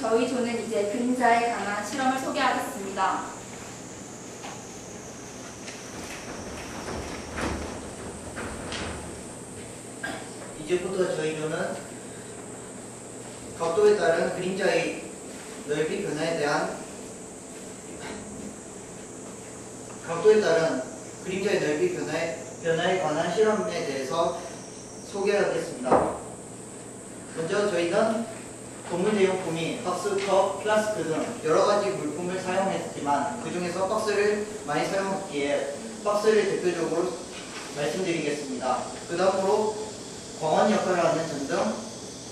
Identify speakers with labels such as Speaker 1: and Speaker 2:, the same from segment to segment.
Speaker 1: 저희 조는 이제 그림자에 관한 실험을 소개하겠습니다.
Speaker 2: 이제부터 저희 조는 각도에 따른 그림자의 넓이 변화에 대한 변화에 관한 실험에 대해서 소개하겠습니다. 먼저 저희는 건물 대용품이 박스, 컵, 플라스틱 등 여러가지 물품을 사용했지만 그 중에서 박스를 많이 사용했기에 박스를 대표적으로 말씀드리겠습니다. 그 다음으로 광원 역할을 하는 전등,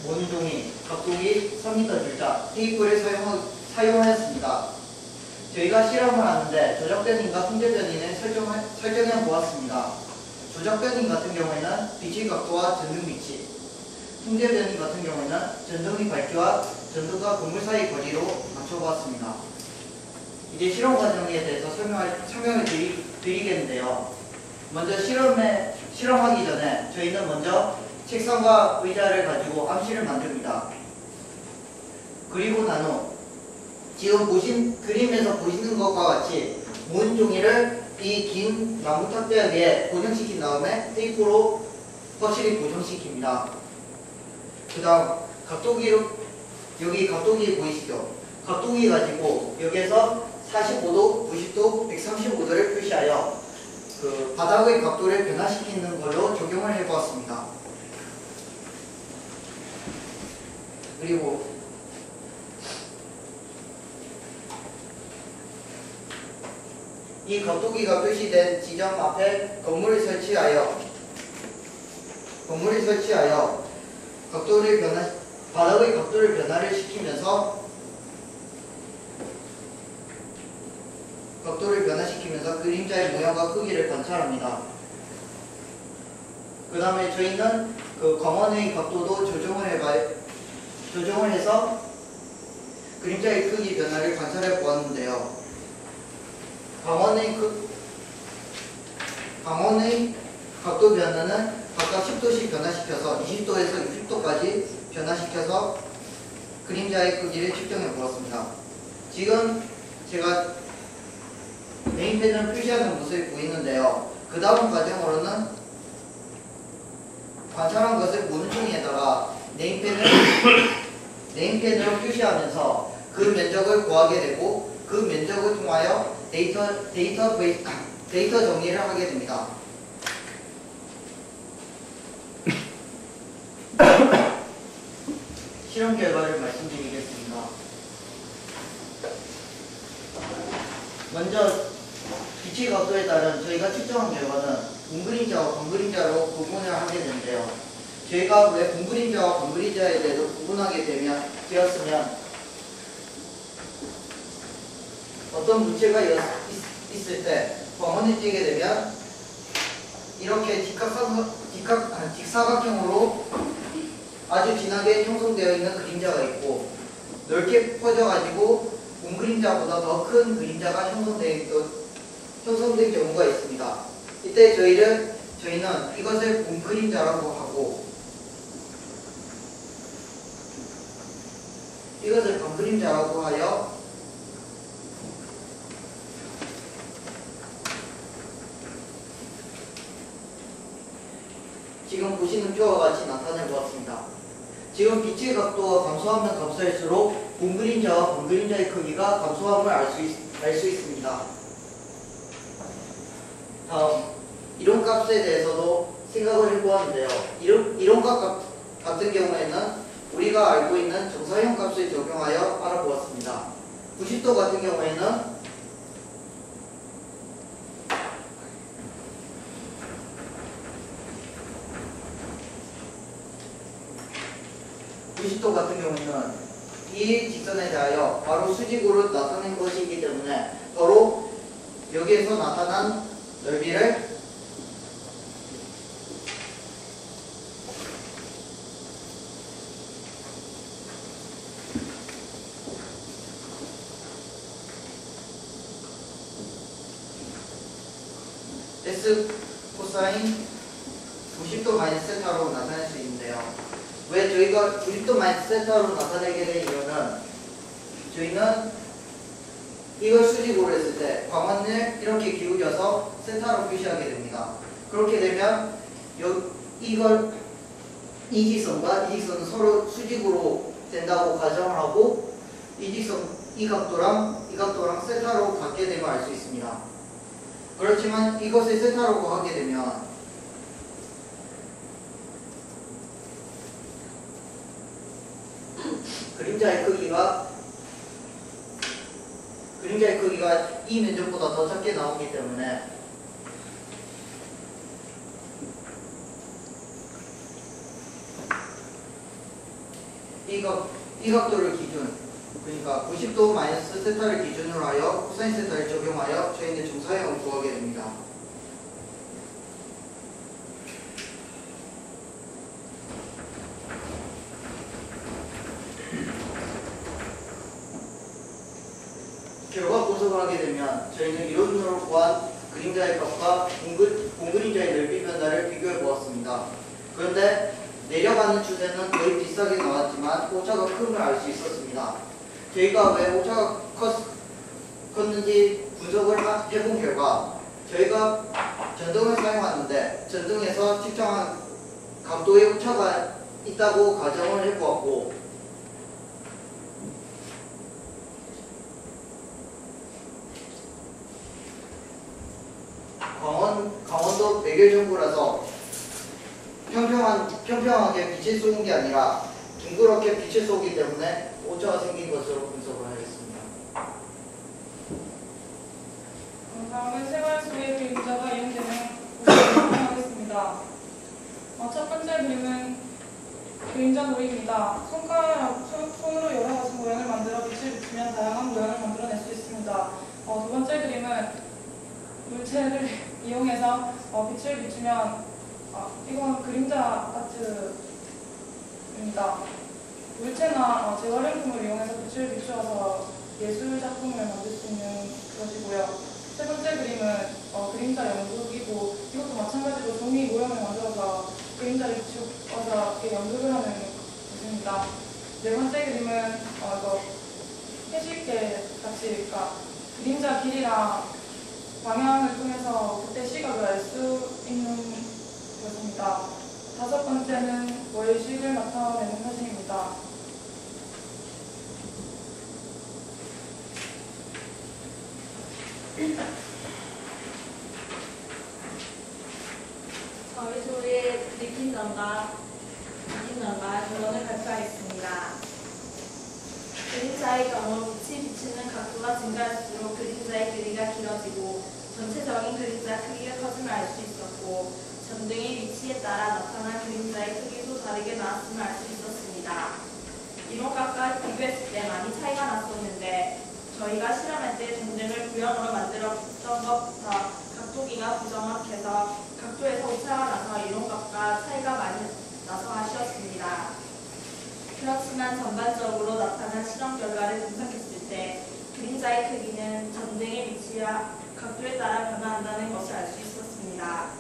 Speaker 2: 모눈종이, 각도기, 3m 줄자, 테이프를 사용하였습니다. 저희가 실험을 하는데 조작 변인과 통제 변인을 설정해 보았습니다. 조작 변인 같은 경우에는 빛의 각도와 전등 위치, 통제 변인 같은 경우에는 전등의 밝기와 전등과 건물 사이 거리로 맞춰보았습니다. 이제 실험 과정에 대해서 설명을 드리겠는데요. 먼저 실험하기 전에 저희는 먼저 책상과 의자를 가지고 암실을 만듭니다. 그리고 난 후 지금 그림에서 보시는 것과 같이 모든 종이를 이 긴 나무 탁자 위에 고정시킨 다음에 테이프로 확실히 고정시킵니다. 그 다음 여기 각도기 보이시죠? 각도기 가지고 여기에서 45도, 90도, 135도를 표시하여 그 바닥의 각도를 변화시키는 걸로 적용을 해보았습니다. 그리고 이 각도기가 표시된 지점 앞에 건물을 설치하여 바닥의 각도를 변화를 시키면서 그림자의 모양과 크기를 관찰합니다. 그 다음에 저희는 그 광원의 각도도 조정을 해서 그림자의 크기 변화를 관찰해 보았는데요. 광원의 각도 변화는 각각 10도씩 변화시켜서 20도에서 60도까지 변화시켜서 그림자의 크기를 측정해 보았습니다. 지금 제가 네임펜을 표시하는 모습이 보이는데요. 그 다음 과정으로는 관찰한 것을 모눈종이에다가 네임펜으로 표시하면서 그 면적을 구하게 되고 그 면적을 통하여 데이터 정리를 하게 됩니다. 실험 결과를 말씀드리겠습니다. 먼저 빛의 각도에 따른 저희가 측정한 결과는 분그림자와 광그림자로 구분을 하게 되는데요. 저희가 왜 분그림자와 광그림자에 대해서 구분하게 되었으면 어떤 물체가 있을 때 광원이 띄게 되면 이렇게 직사각형으로 아주 진하게 형성되어 있는 그림자가 있고 넓게 퍼져가지고 분그림자보다 더 큰 그림자가 형성된 경우가 있습니다. 이때 저희는 이것을 분그림자라고 하고 이것을 광그림자라고 하여 지금 보시는 표와 같이 나타내 보았습니다. 지금 빛의 각도가 감소하면 감소할수록 분그림자와 광그림자의 크기가 감소함을 알 수 있습니다. 다음 이론값에 대해서도 생각을 해보았는데요. 이론값 같은 경우에는 우리가 알고 있는 정사형 값을 적용하여 알아보았습니다. 90도 같은 경우에는 이 직선에 대하여 바로 수직으로 나타낸 것이기 때문에 바로 여기에서 나타난 넓이를 S 코사인 90도 마이너스 세타로 나타낼 수 있는데요. 왜 저희가 90도 마이너스 세타로 나타내게 된 이유는 저희는 이걸 수직으로 했을 때 광원을 이렇게 기울여서 세타로 표시하게 됩니다. 그렇게 되면 이걸 이 직선과 이 직선은 서로 수직으로 된다고 가정을 하고 이 직선, 이 각도랑 세타로 갖게 되면 알 수 있습니다. 그렇지만 이것을 세타로 하게 되면 그림자의 크기가 이 면적보다 더 작게 나오기 때문에 이 각도를 기준, 그러니까 90도 마이너스 세타를 기준으로 하여 코사인 세타를 적용하여 저희는 정사형을 구하게 됩니다. 결과 분석을 하게 되면 저희는 이론으로 구한 그림자의 값과 공그림자의 넓이 변화를 비교해 보았습니다. 그런데 내려가는 추세는 거의 비슷하게 나왔지만 오차가 큼을 알 수 있었습니다. 저희가 왜 오차가 컸는지 분석을 해본 결과 저희가 전등을 사용하는데 전등에서 측정한 각도의 오차가 있다고 가정을 해보았고 강원도 매결정부라서 평평하게 빛을 쏘는 게 아니라 둥그렇게 빛을 쏘기 때문에 오차가 생긴 것으로 분석을 하겠습니다.
Speaker 3: 다음은 생활 속의 그림자가 이용되는 구조를 설명하겠습니다. 첫 번째 그림은 그림자 놀이입니다. 손으로 여러 가지 모양을 만들어 빛을 비추면 다양한 모양을 만들어낼 수 있습니다. 두 번째 그림은 물체를 이용해서 빛을 비추면 이건 그림자 아트입니다. 물체나 재활용품을 이용해서 빛을 비추어서 예술 작품을 만들 수 있는 것이고요. 세 번째 그림은 그림자 연극이고 이것도 마찬가지로 종이 모형을 만들어서 그림자를 비추어서 연극을 하는 것입니다. 네 번째 그림은 해실게 같이 그림자 길이랑 방향을 통해서 그때 시각을 알 수 있는 것입니다. 다섯 번째는 월식을 나타내는 사진입니다.
Speaker 1: 저희 조의 느낀점과 결론을 발표하겠습니다. 그림자의 경우 빛이 비치는 각도가 증가할수록 그림자의 길이가 길어지고 전체적인 그림자 크기가 커짐을 알 수 있었고 전등의 위치에 따라 나타난 그림자의 크기도 다르게 나왔음을 알 수 있었습니다. 이론값과 비교했을 때 많이 차이가 났었는데 저희가 실험할 때 전등을 구형으로 만들었던 것보다 각도기가 부정확해서 각도에서 오차가 나서 이론값과 차이가 많이 나서 아쉬웠습니다. 그렇지만 전반적으로 나타난 실험 결과를 분석했을 때 그림자의 크기는 전등의 위치와 각도에 따라 변화한다는 것을 알 수 있었습니다.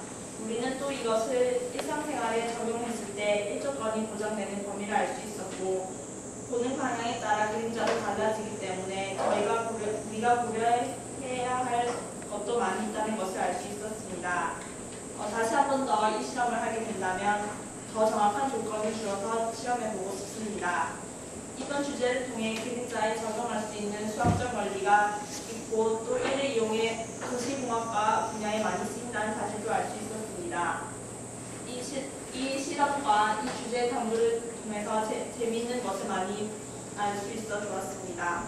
Speaker 1: 우리는 또 이것을 일상생활에 적용했을 때 일조권이 보장되는 범위를 알 수 있었고 보는 방향에 따라 그림자도 달라지기 때문에 우리가 고려해야 할 것도 많이 있다는 것을 알 수 있었습니다. 다시 한 번 더 이 실험을 하게 된다면 더 정확한 조건을 주어서 실험해보고 싶습니다. 이번 주제를 통해 그림자에 적용할 수 있는 수학적 원리가 있고 또 이를 이용해 도시공학과 분야에 많이 쓰인다는 사실도 알 수 있었습니다. 이 실험과 이 주제 탐구를 통해서 재미있는 것을 많이 알 수 있어 좋았습니다.